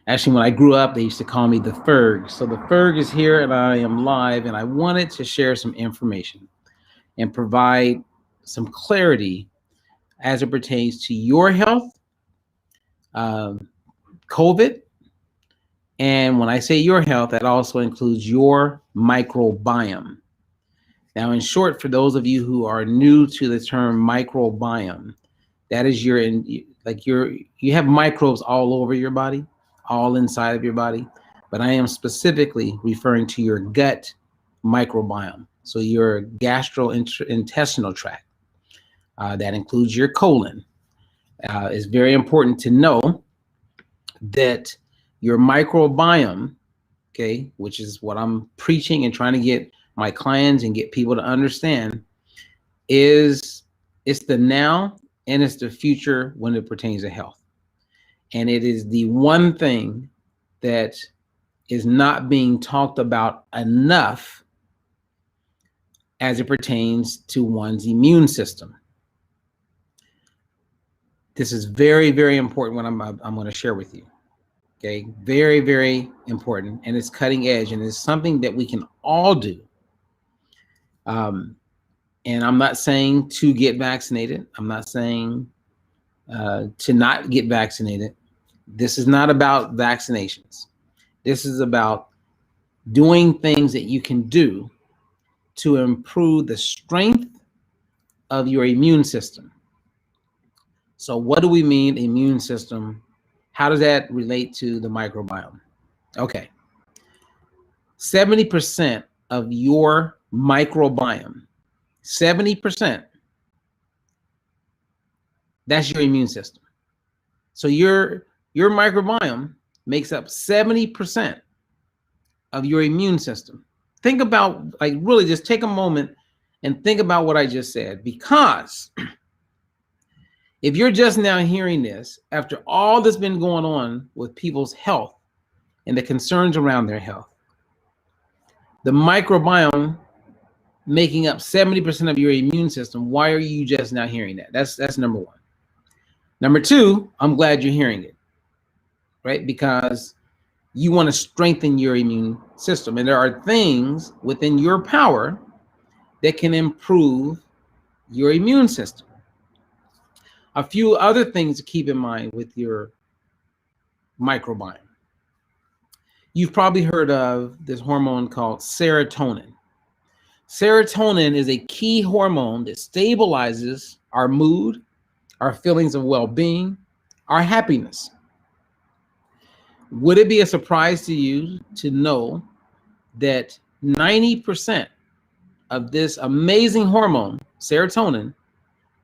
Actually, when I grew up, they used to call me the Ferg. So the Ferg is here and I am live, and I wanted to share some information and provide some clarity as it pertains to your health, um, COVID. And when I say your health, that also includes your microbiome. Now, in short, for those of you who are new to the term microbiome, that is you have microbes all over your body, all inside of your body, but I am specifically referring to your gut microbiome. So your gastrointestinal tract, that includes your colon. It's very important to know that your microbiome, okay, which is what I'm preaching and trying to get my clients and get people to understand, it's the now and it's the future when it pertains to health. And it is the one thing that is not being talked about enough as it pertains to one's immune system. This is very, very important what I'm going to share with you. Okay, very, very important, and it's cutting edge, and it's something that we can all do. And I'm not saying to get vaccinated. I'm not saying to not get vaccinated. This is not about vaccinations. This is about doing things that you can do to improve the strength of your immune system. So what do we mean immune system? How does that relate to the microbiome? Okay. 70% of your microbiome, 70%, that's your immune system. So your microbiome makes up 70% of your immune system. Think about, like, really just take a moment and think about what I just said, because if you're just now hearing this after all that's been going on with people's health and the concerns around their health, the microbiome making up 70% of your immune system, why are you just now hearing that? That's number one. Number two, I'm glad you're hearing it, right? Because you want to strengthen your immune system. And there are things within your power that can improve your immune system. A few other things to keep in mind with your microbiome. You've probably heard of this hormone called serotonin. Serotonin is a key hormone that stabilizes our mood, our feelings of well-being, our happiness. Would it be a surprise to you to know that 90% of this amazing hormone, serotonin,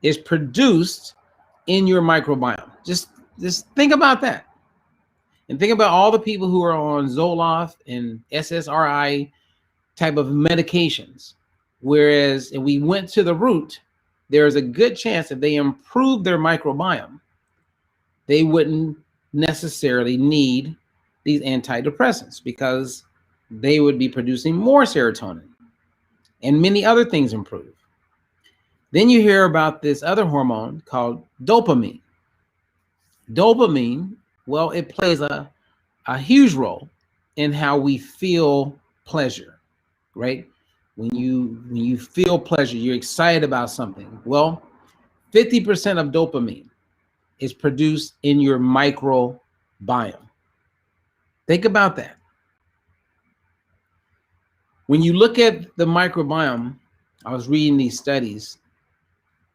is produced in your microbiome? Just think about that. And think about all the people who are on Zoloft and SSRI type of medications. Whereas if we went to the root, there's a good chance if they improve their microbiome, they wouldn't necessarily need these antidepressants because they would be producing more serotonin and many other things improve. Then you hear about this other hormone called dopamine. Dopamine, well, it plays a huge role in how we feel pleasure, right? When you feel pleasure, you're excited about something. Well, 50% of dopamine is produced in your microbiome. Think about that. When you look at the microbiome, I was reading these studies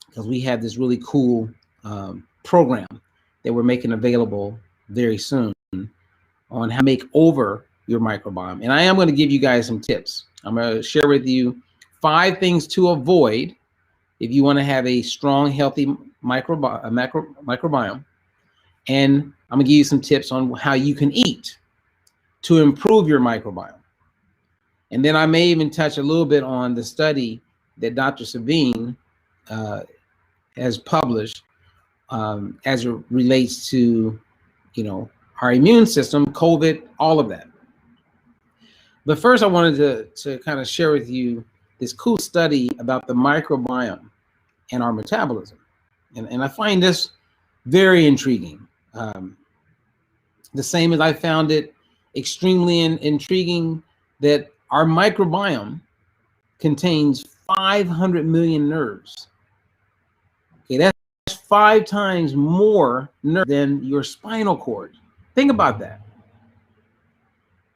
because we have this really cool program that we're making available very soon on how to make over your microbiome. And I am going to give you guys some tips. I'm going to share with you 5 things to avoid if you want to have a strong, healthy microbiome. And I'm going to give you some tips on how you can eat to improve your microbiome. And then I may even touch a little bit on the study that Dr. Sabine has published as it relates to, our immune system, COVID, all of that. But first, I wanted to kind of share with you this cool study about the microbiome and our metabolism. And I find this very intriguing. The same as I found it extremely intriguing that our microbiome contains 500 million nerves. Okay, that's 5 times more nerve than your spinal cord. Think about that.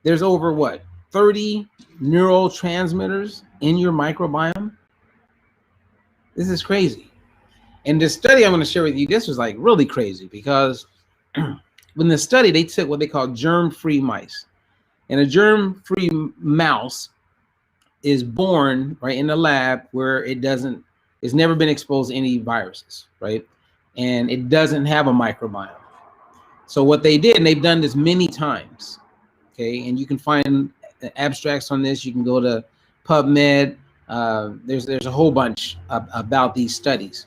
There's over what, 30 neurotransmitters in your microbiome? This is crazy. And the study I'm going to share with you, this was like really crazy, because when the study, they took what they call germ-free mice. And a germ-free mouse is born right in the lab where it's never been exposed to any viruses, right? And it doesn't have a microbiome. So what they did, and they've done this many times, okay? And you can find abstracts on this. You can go to PubMed. There's a whole bunch about these studies.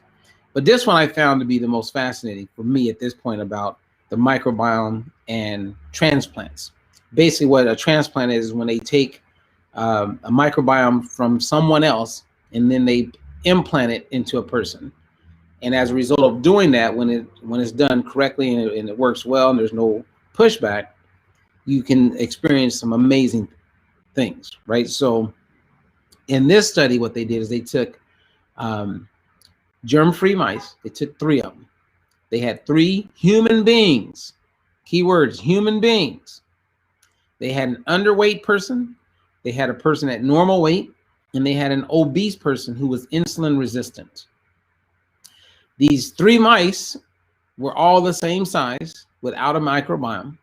But this one I found to be the most fascinating for me at this point about the microbiome and transplants. Basically what a transplant is when they take a microbiome from someone else and then they implant it into a person. And as a result of doing that, when it's done correctly and it works well and there's no pushback, you can experience some amazing things, right? So in this study, what they did is they took germ-free mice. They took 3 of them. They had 3 human beings. Keywords, human beings. They had an underweight person. They had a person at normal weight, and they had an obese person who was insulin resistant. These 3 mice were all the same size without a microbiome.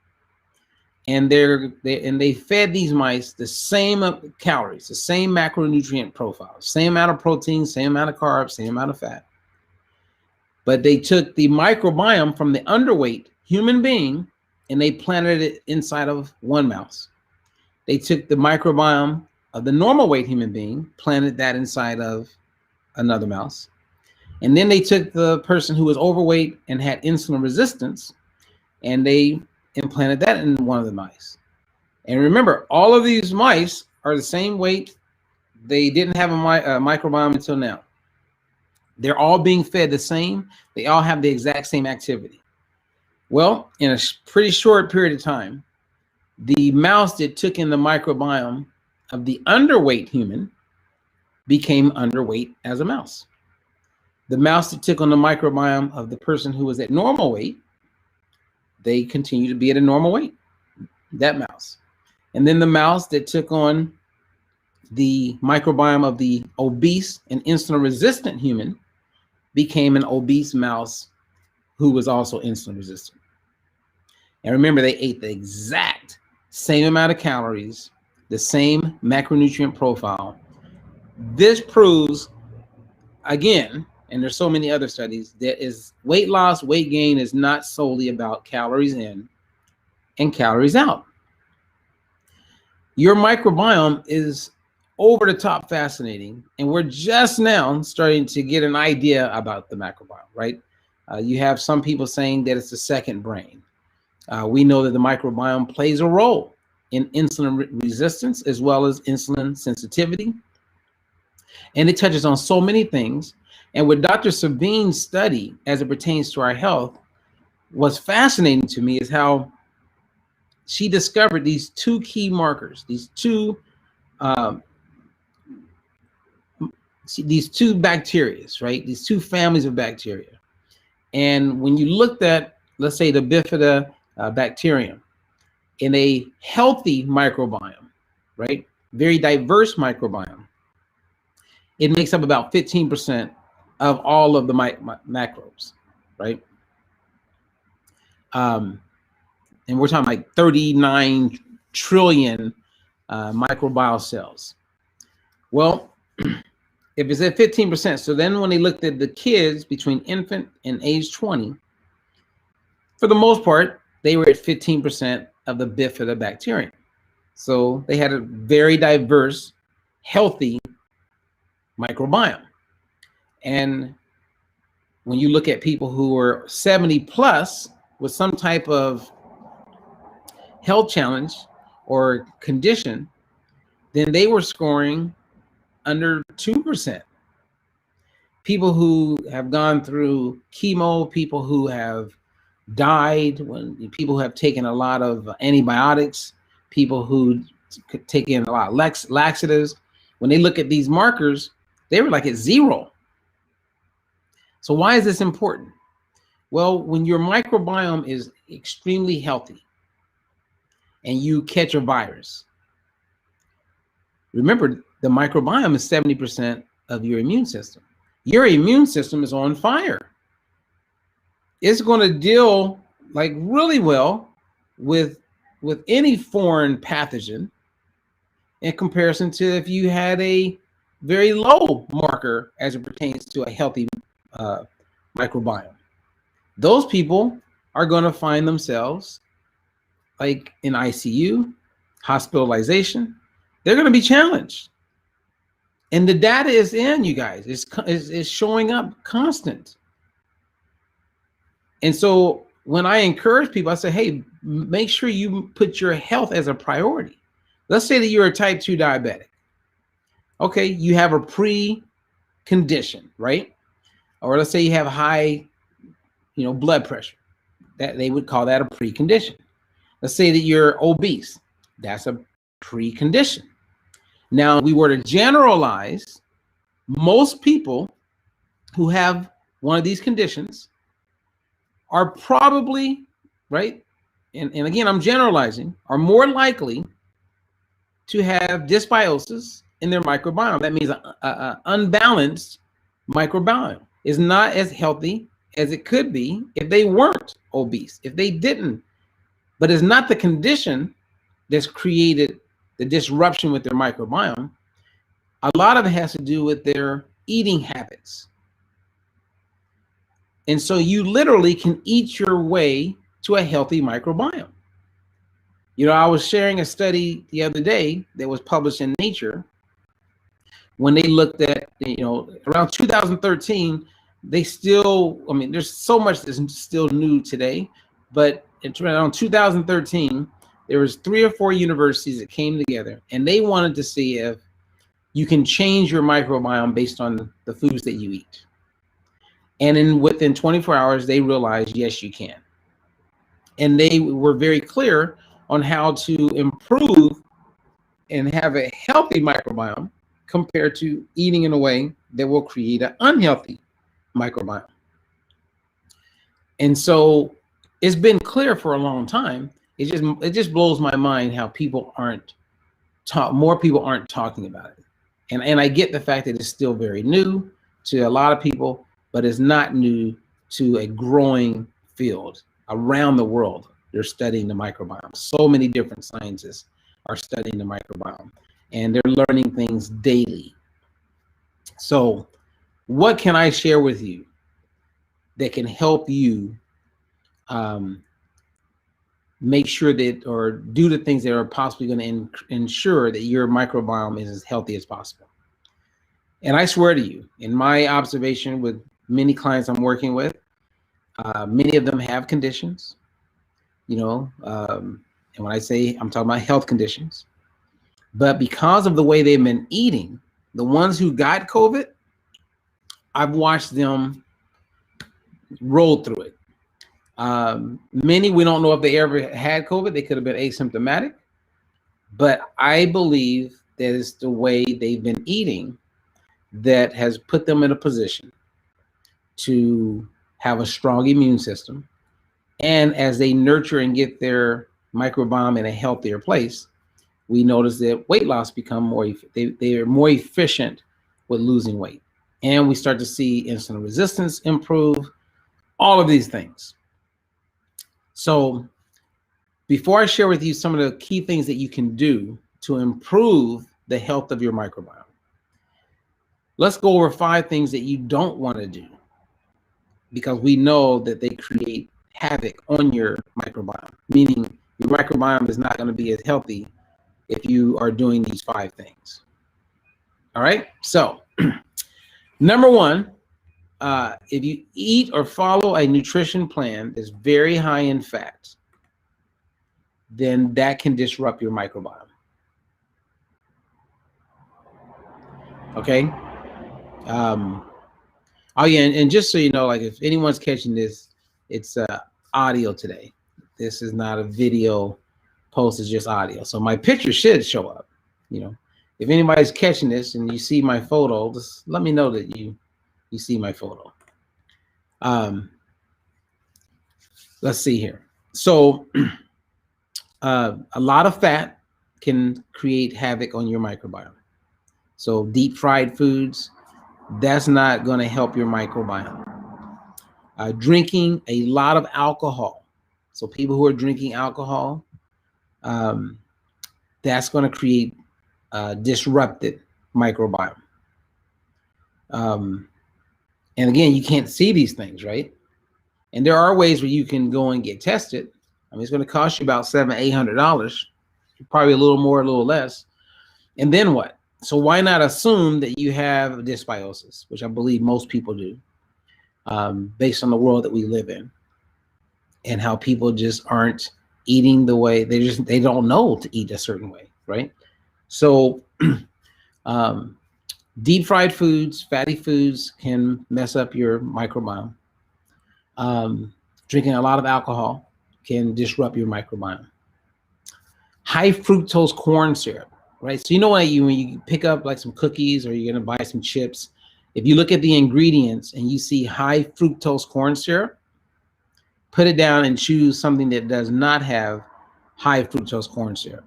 And they fed these mice the same calories, the same macronutrient profile, same amount of protein, same amount of carbs, same amount of fat. But they took the microbiome from the underweight human being and they planted it inside of one mouse. They took the microbiome of the normal weight human being, planted that inside of another mouse. And then they took the person who was overweight and had insulin resistance, and they implanted that in one of the mice. And remember, all of these mice are the same weight. They didn't have a microbiome until now. They're all being fed the same. They all have the exact same activity. Well, in a pretty short period of time, the mouse that took in the microbiome of the underweight human became underweight as a mouse. The mouse that took on the microbiome of the person who was at normal weight, they continue to be at a normal weight, that mouse. And then the mouse that took on the microbiome of the obese and insulin resistant human became an obese mouse who was also insulin resistant. And remember, they ate the exact same amount of calories, the same macronutrient profile. This proves, again, and there's so many other studies, that is weight loss, weight gain is not solely about calories in and calories out. Your microbiome is over the top fascinating, and we're just now starting to get an idea about the microbiome, right? You have some people saying that it's the second brain. We know that the microbiome plays a role in insulin resistance as well as insulin sensitivity, and it touches on so many things. And with Dr. Sabine's study as it pertains to our health, what's fascinating to me is how she discovered these 2 key markers, these two bacteria, right? These 2 families of bacteria. And when you looked at, let's say, the bifida bacterium in a healthy microbiome, right? Very diverse microbiome, it makes up about 15% of all of the macrobes, right? And we're talking like 39 trillion microbial cells. Well, if it's at 15%, so then when they looked at the kids between infant and age 20, for the most part, they were at 15% of the bifida bacterium. So they had a very diverse, healthy microbiome. And when you look at people who are 70 plus with some type of health challenge or condition, then they were scoring under 2%. People who have gone through chemo, people who have died, when people who have taken a lot of antibiotics, people who take in a lot of laxatives, when they look at these markers, they were like at 0. So why is this important? Well, when your microbiome is extremely healthy and you catch a virus, remember the microbiome is 70% of your immune system. Your immune system is on fire. It's going to deal like really well with any foreign pathogen in comparison to if you had a very low marker as it pertains to a healthy microbiome. Those people are going to find themselves like in ICU, hospitalization. They're going to be challenged. And the data is in, you guys. It's showing up constant. And so when I encourage people, I say, hey, make sure you put your health as a priority. Let's say that you're a type 2 diabetic. Okay, you have a pre-condition, right? Or let's say you have high, blood pressure. That they would call that a precondition. Let's say that you're obese. That's a precondition. Now, if we were to generalize, most people who have one of these conditions are probably, right, and again, I'm generalizing, are more likely to have dysbiosis in their microbiome. That means an unbalanced microbiome is not as healthy as it could be if they weren't obese, if they didn't. But it's not the condition that's created the disruption with their microbiome. A lot of it has to do with their eating habits. And so you literally can eat your way to a healthy microbiome. I was sharing a study the other day that was published in Nature when they looked at, around 2013, they still, there's so much that's still new today, but around 2013, there was 3 or 4 universities that came together and they wanted to see if you can change your microbiome based on the foods that you eat. And within 24 hours, they realized, yes, you can. And they were very clear on how to improve and have a healthy microbiome compared to eating in a way that will create an unhealthy microbiome. And so it's been clear for a long time. It just blows my mind how more people aren't talking about it. And I get the fact that it's still very new to a lot of people, but it's not new to a growing field around the world. They're studying the microbiome. So many different scientists are studying the microbiome, and they're learning things daily. So what can I share with you that can help you make sure that, or do the things that are possibly going to ensure that your microbiome is as healthy as possible? And I swear to you, in my observation with many clients I'm working with, many of them have conditions, and when I say, I'm talking about health conditions, but because of the way they've been eating, the ones who got COVID, I've watched them roll through it. Many, we don't know if they ever had COVID. They could have been asymptomatic, but I believe that it's the way they've been eating that has put them in a position to have a strong immune system. And as they nurture and get their microbiome in a healthier place, we notice that weight loss become they are more efficient with losing weight. And we start to see insulin resistance improve, all of these things. So before I share with you some of the key things that you can do to improve the health of your microbiome, let's go over 5 things that you don't want to do, because we know that they create havoc on your microbiome, meaning your microbiome is not going to be as healthy if you are doing these 5 things. All right. So number 1, if you eat or follow a nutrition plan that's very high in fat, then that can disrupt your microbiome. Okay. Oh yeah, and just so you know, like if anyone's catching this, it's audio today. This is not a video post, it's just audio. So my picture should show up. You know, if anybody's catching this and you see my photo, just let me know that you see my photo. Let's see here. So a lot of fat can create havoc on your microbiome. So deep fried foods, that's not going to help your microbiome. Drinking a lot of alcohol. So people who are drinking alcohol, that's going to create disrupted microbiome. And again, you can't see these things, right? And there are ways where you can go and get tested. I mean, it's going to cost you about $700-800, probably a little more, a little less. And then what? So why not assume that you have dysbiosis, which I believe most people do, based on the world that we live in and how people just aren't eating the way they don't know to eat a certain way, right? So deep fried foods, fatty foods can mess up your microbiome. Drinking a lot of alcohol can disrupt your microbiome. High fructose corn syrup, right? So you know when you pick up like some cookies or you're gonna buy some chips, if you look at the ingredients and you see high fructose corn syrup, put it down and choose something that does not have high fructose corn syrup.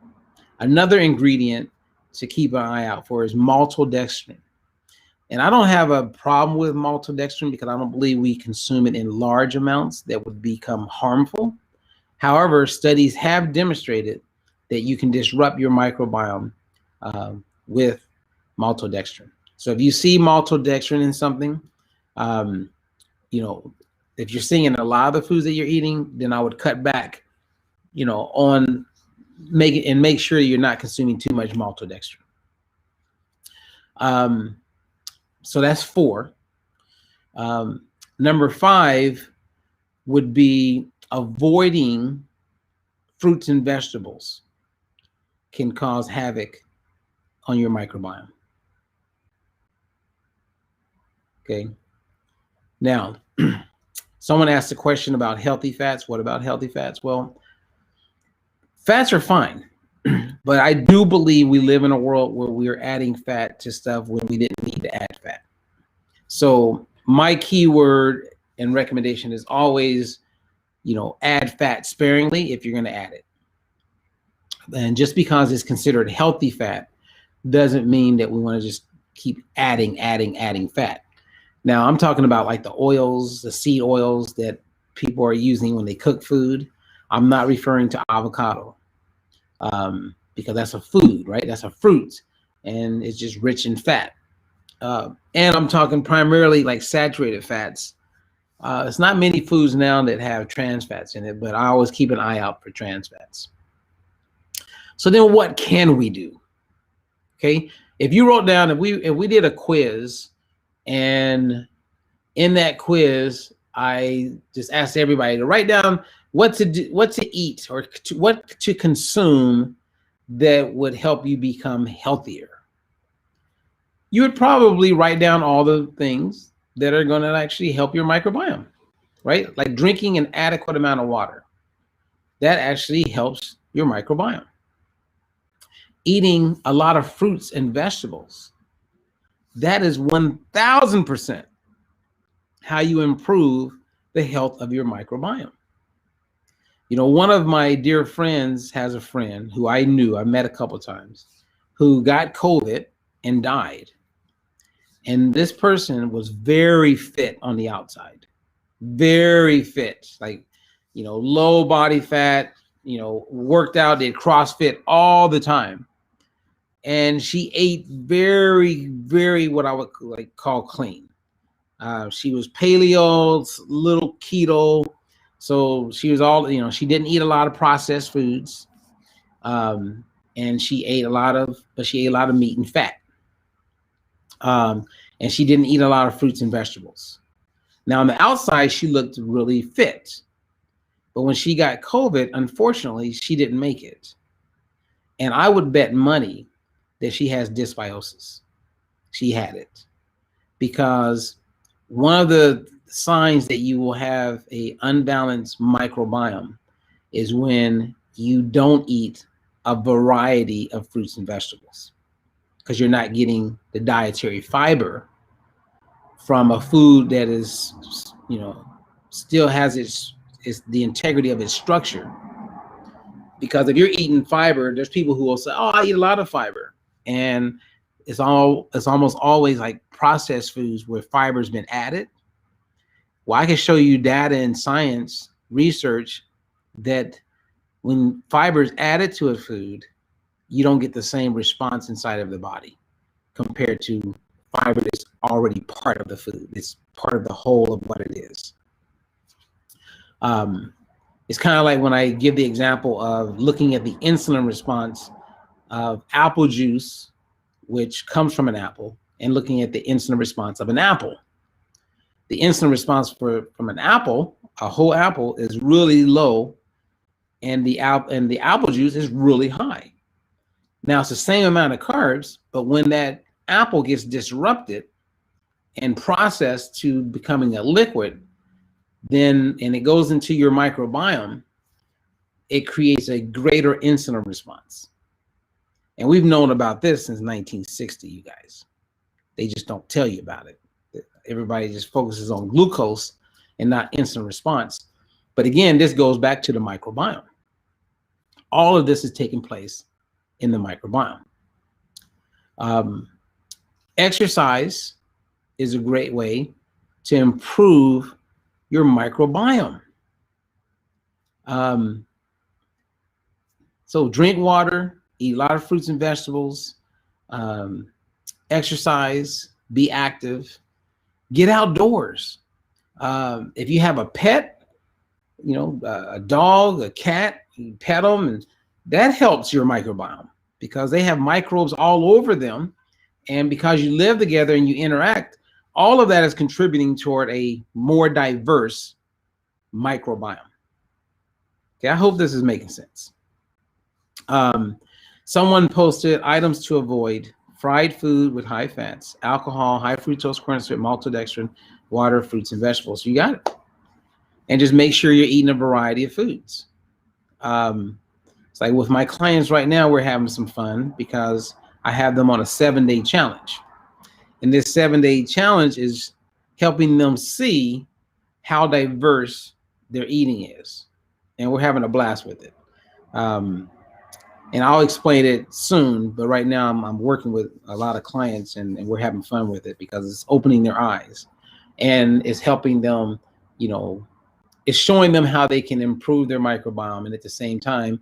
Another ingredient to keep an eye out for is maltodextrin. And I don't have a problem with maltodextrin because I don't believe we consume it in large amounts that would become harmful. However, studies have demonstrated that you can disrupt your microbiome with maltodextrin. So if you see maltodextrin in something, you know, if you're seeing in a lot of the foods that you're eating, then I would cut back, you know, on make sure you're not consuming too much maltodextrin. So that's 4. Number 5 would be avoiding fruits and vegetables can cause havoc on your microbiome. Okay. Now, someone asked a question about healthy fats. What about healthy fats? Well, fats are fine, but I do believe we live in a world where we're adding fat to stuff when we didn't need to add fat. So my keyword and recommendation is always, you know, add fat sparingly if you're going to add it. And just because it's considered healthy fat doesn't mean that we want to just keep adding fat. Now, I'm talking about like the oils, the seed oils that people are using when they cook food. I'm not referring to avocado because that's a food, right? That's a fruit, and it's just rich in fat. And I'm talking primarily like saturated fats. It's not many foods now that have trans fats in it, but I always keep an eye out for trans fats. So then what can we do? Okay, if you wrote down, if we did a quiz, and in that quiz, I just asked everybody to write down what to eat or what to consume that would help you become healthier. You would probably write down all the things that are going to actually help your microbiome, right? Like drinking an adequate amount of water. That actually helps your microbiome. Eating a lot of fruits and vegetables. That is 1000% how you improve the health of your microbiome. You know, one of my dear friends has a friend who I met a couple of times, who got COVID and died. And this person was very fit on the outside, very fit, like, you know, low body fat, you know, worked out, did CrossFit all the time. And she ate very, very what I would like call clean. She was paleo, little keto. So she was all, you know, she didn't eat a lot of processed foods. And she ate a lot of meat and fat. And she didn't eat a lot of fruits and vegetables. Now on the outside, she looked really fit. But when she got COVID, unfortunately, she didn't make it. And I would bet money that she has dysbiosis. She had it because one of the signs that you will have a unbalanced microbiome is when you don't eat a variety of fruits and vegetables, because you're not getting the dietary fiber from a food that is, still has its the integrity of its structure. Because if you're eating fiber, there's people who will say, "Oh, I eat a lot of fiber," and it's almost always like processed foods where fiber's been added. Well, I can show you data and science research that when fiber is added to a food, you don't get the same response inside of the body compared to fiber that's already part of the food. It's part of the whole of what it is. It's kind of like when I give the example of looking at the insulin response of apple juice, which comes from an apple, and looking at the insulin response of an apple. The insulin response from an apple, a whole apple, is really low, and the apple juice is really high. Now it's the same amount of carbs, but when that apple gets disrupted and processed to becoming a liquid, and it goes into your microbiome, it creates a greater insulin response. And we've known about this since 1960, you guys. They just don't tell you about it. Everybody just focuses on glucose and not insulin response. But again, this goes back to the microbiome. All of this is taking place in the microbiome. Exercise is a great way to improve your microbiome. So drink water, eat a lot of fruits and vegetables, exercise, be active, get outdoors. If you have a pet, a dog, a cat, you pet them, and that helps your microbiome because they have microbes all over them. And because you live together and you interact, all of that is contributing toward a more diverse microbiome. Okay, I hope this is making sense. Someone posted items to avoid: fried food with high fats, alcohol, high fructose corn syrup, maltodextrin, water, fruits, and vegetables. You got it. And just make sure you're eating a variety of foods. It's like with my clients right now, we're having some fun because I have them on a 7-day challenge. And this 7-day challenge is helping them see how diverse their eating is. And we're having a blast with it. And I'll explain it soon, but right now I'm working with a lot of clients and we're having fun with it because it's opening their eyes and it's helping them, it's showing them how they can improve their microbiome and at the same time,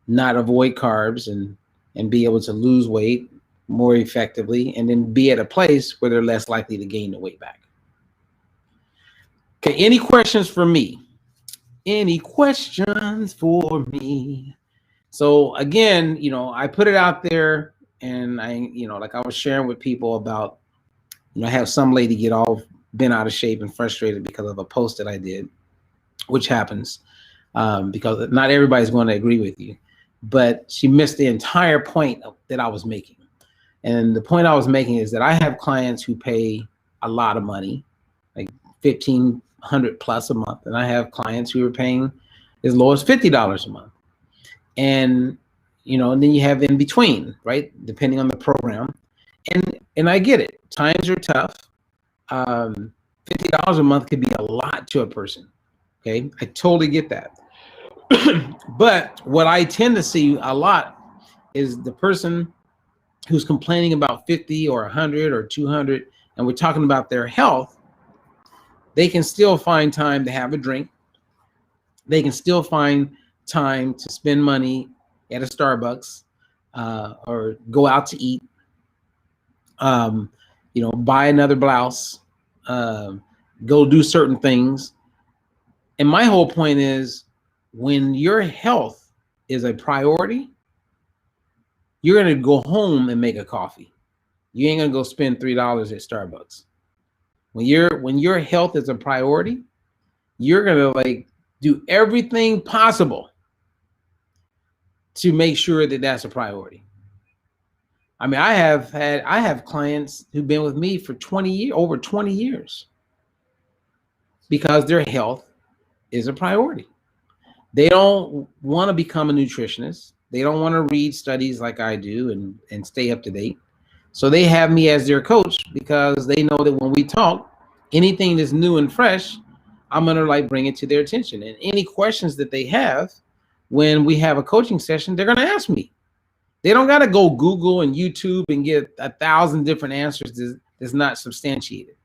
not avoid carbs and be able to lose weight more effectively and then be at a place where they're less likely to gain the weight back. Okay, any questions for me? Any questions for me? So again, I put it out there and like I was sharing with people about, I have some lady get all bent out of shape and frustrated because of a post that I did, which happens because not everybody's going to agree with you, but she missed the entire point that I was making. And the point I was making is that I have clients who pay a lot of money, like $1,500 plus a month. And I have clients who are paying as low as $50 a month. And, and then you have in between, right? Depending on the program. And I get it. Times are tough. $50 a month could be a lot to a person. Okay. I totally get that. But what I tend to see a lot is the person who's complaining about 50 or 100 or 200, and we're talking about their health, they can still find time to have a drink. They can still find time to spend money at a Starbucks or go out to eat, buy another blouse, go do certain things. And my whole point is when your health is a priority, you're going to go home and make a coffee. You ain't going to go spend $3 at Starbucks. When your health is a priority, you're going to do everything possible to make sure that that's a priority. I mean, I have clients who've been with me for over 20 years. because their health is a priority. They don't want to become a nutritionist. They don't want to read studies like I do and stay up to date. So they have me as their coach because they know that when we talk, anything that's new and fresh, I'm going to like bring it to their attention. And any questions that they have when we have a coaching session, they're going to ask me. They don't got to go Google and YouTube and get 1,000 different answers that's not substantiated.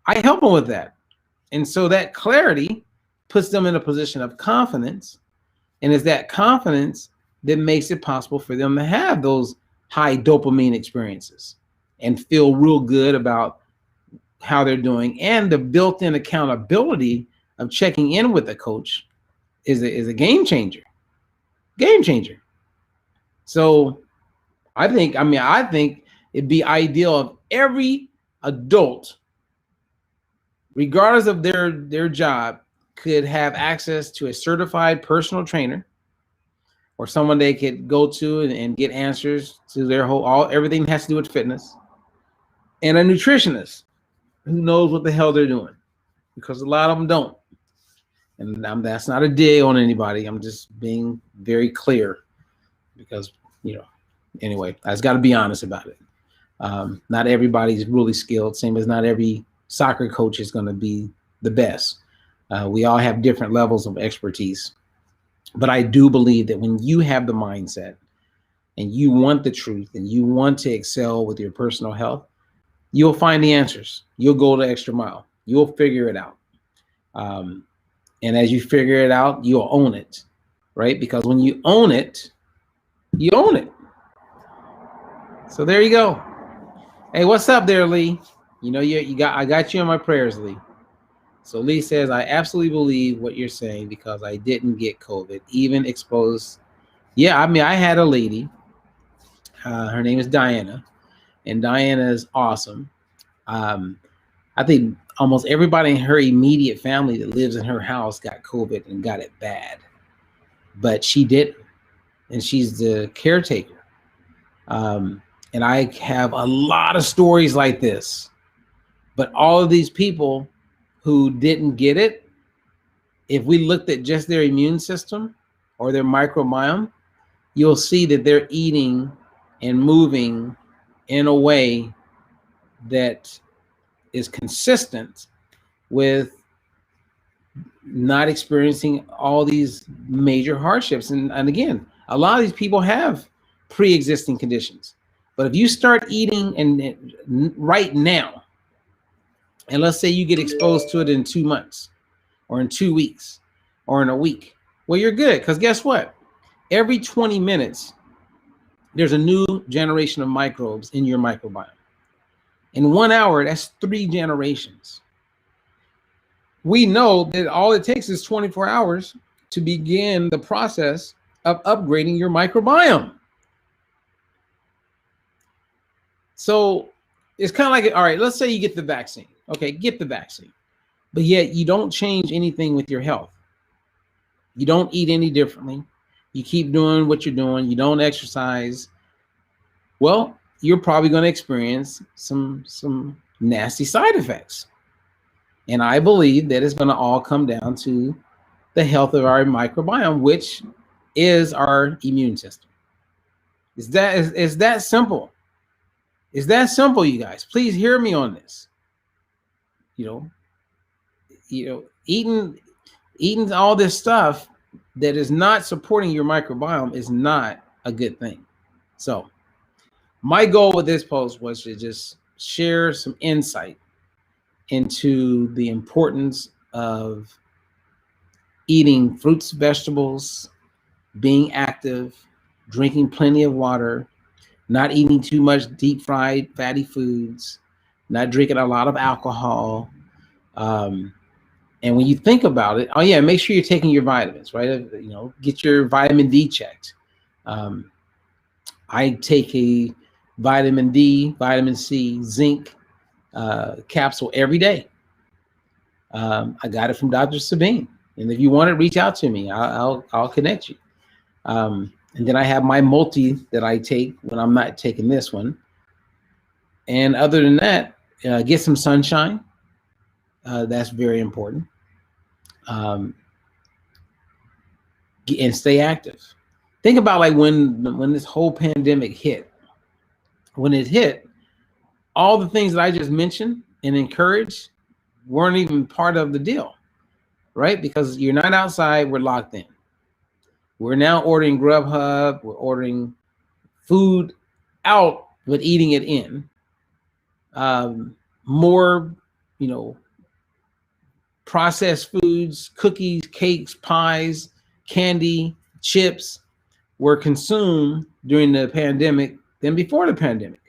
I help them with that. And so that clarity puts them in a position of confidence. And it's that confidence that makes it possible for them to have those high dopamine experiences and feel real good about how they're doing. And the built-in accountability of checking in with the coach is a game changer. Game changer. So I think it'd be ideal if every adult, regardless of their job, could have access to a certified personal trainer or someone they could go to and get answers to their everything that has to do with fitness, and a nutritionist who knows what the hell they're doing, because a lot of them don't. And that's not a dig on anybody. I'm just being very clear because, anyway, I just got to be honest about it. Not everybody's really skilled, same as not every soccer coach is going to be the best. We all have different levels of expertise. But I do believe that when you have the mindset and you want the truth and you want to excel with your personal health, you'll find the answers. You'll go the extra mile. You'll figure it out. And as you figure it out, you'll own it, right? Because when you own it, you own it. So there you go. Hey, what's up there, Lee? I got you in my prayers, Lee. So Lee says, I absolutely believe what you're saying because I didn't get COVID, even exposed. Yeah, I had a lady. Her name is Diana, and Diana is awesome. I think almost everybody in her immediate family that lives in her house got COVID and got it bad, but she didn't, and she's the caretaker. And I have a lot of stories like this, but all of these people who didn't get it, if we looked at just their immune system or their microbiome, you'll see that they're eating and moving in a way that is consistent with not experiencing all these major hardships. And again, a lot of these people have pre-existing conditions. But if you start eating and right now, and let's say you get exposed to it in 2 months or in 2 weeks or in a week, well, you're good. Because guess what? Every 20 minutes, there's a new generation of microbes in your microbiome. In 1 hour, that's 3 generations. We know that all it takes is 24 hours to begin the process of upgrading your microbiome. So it's kind of like, all right, let's say you get the vaccine. Okay, get the vaccine. But yet you don't change anything with your health. You don't eat any differently. You keep doing what you're doing. You don't exercise. Well, you're probably going to experience some nasty side effects. And I believe that it's going to all come down to the health of our microbiome, which is our immune system. It's that simple. It's that simple, you guys. Please hear me on this. Eating all this stuff that is not supporting your microbiome is not a good thing. So my goal with this post was to just share some insight into the importance of eating fruits, vegetables, being active, drinking plenty of water, not eating too much deep fried fatty foods, not drinking a lot of alcohol. And when you think about it, oh yeah, make sure you're taking your vitamins, right? Get your vitamin D checked. I take a vitamin D, vitamin C, zinc capsule every day. I got it from Dr. Sabine. And if you want it, reach out to me. I'll connect you. And then I have my multi that I take when I'm not taking this one. And other than that, get some sunshine. That's very important. And stay active. Think about like when this whole pandemic hit. When it hit, all the things that I just mentioned and encouraged weren't even part of the deal, right? Because you're not outside, we're locked in. We're now ordering Grubhub, we're ordering food out, but eating it in. More, processed foods, cookies, cakes, pies, candy, chips were consumed during the pandemic than before the pandemic.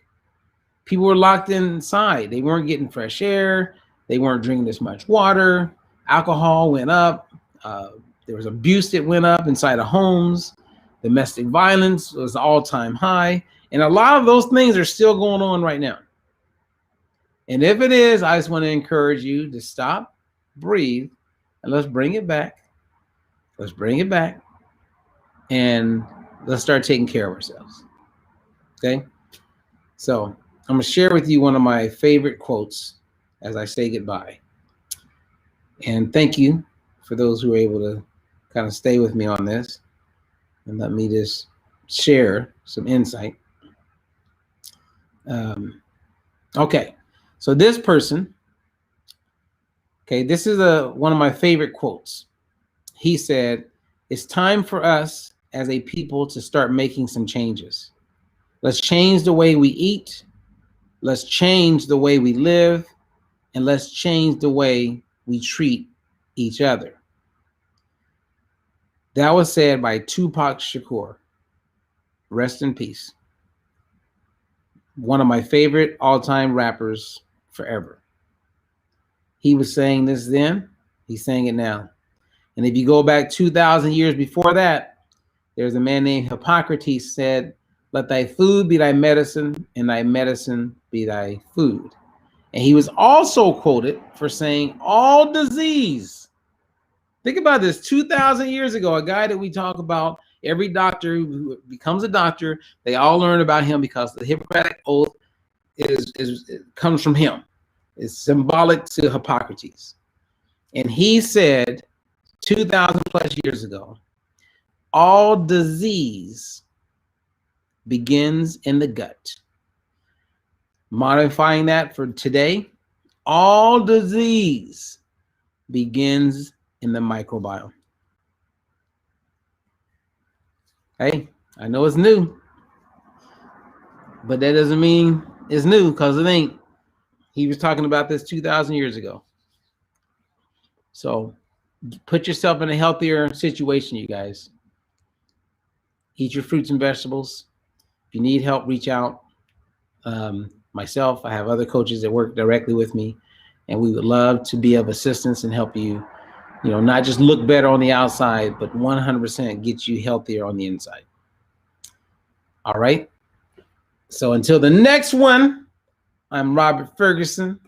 People were locked inside. They weren't getting fresh air. They weren't drinking as much water. Alcohol went up. There was abuse that went up inside of homes. Domestic violence was all-time high. And a lot of those things are still going on right now. And if it is, I just want to encourage you to stop, breathe, and let's bring it back. Let's bring it back. And let's start taking care of ourselves. Okay? So I'm going to share with you one of my favorite quotes as I say goodbye. And thank you for those who are able to kind of stay with me on this and let me just share some insight. Okay, so this person, this is one of my favorite quotes. He said, "It's time for us as a people to start making some changes. Let's change the way we eat. Let's change the way we live. And let's change the way we treat each other." That was said by Tupac Shakur. Rest in peace. One of my favorite all-time rappers forever. He was saying this then, he's saying it now. And if you go back 2,000 years before that, there's a man named Hippocrates said, "Let thy food be thy medicine, and thy medicine be thy food." And he was also quoted for saying, "All disease." Think about this, 2,000 years ago, a guy that we talk about, every doctor who becomes a doctor, they all learn about him because the Hippocratic Oath comes from him. It's symbolic to Hippocrates. And he said 2,000 plus years ago, all disease begins in the gut. Modifying that for today, all disease begins in the microbiome. Hey, I know it's new, but that doesn't mean it's new because it ain't. He was talking about this 2,000 years ago. So put yourself in a healthier situation, you guys. Eat your fruits and vegetables. If you need help, reach out. Myself, I have other coaches that work directly with me, and we would love to be of assistance and help you, not just look better on the outside, but 100% get you healthier on the inside. All right. So until the next one, I'm Robert Ferguson.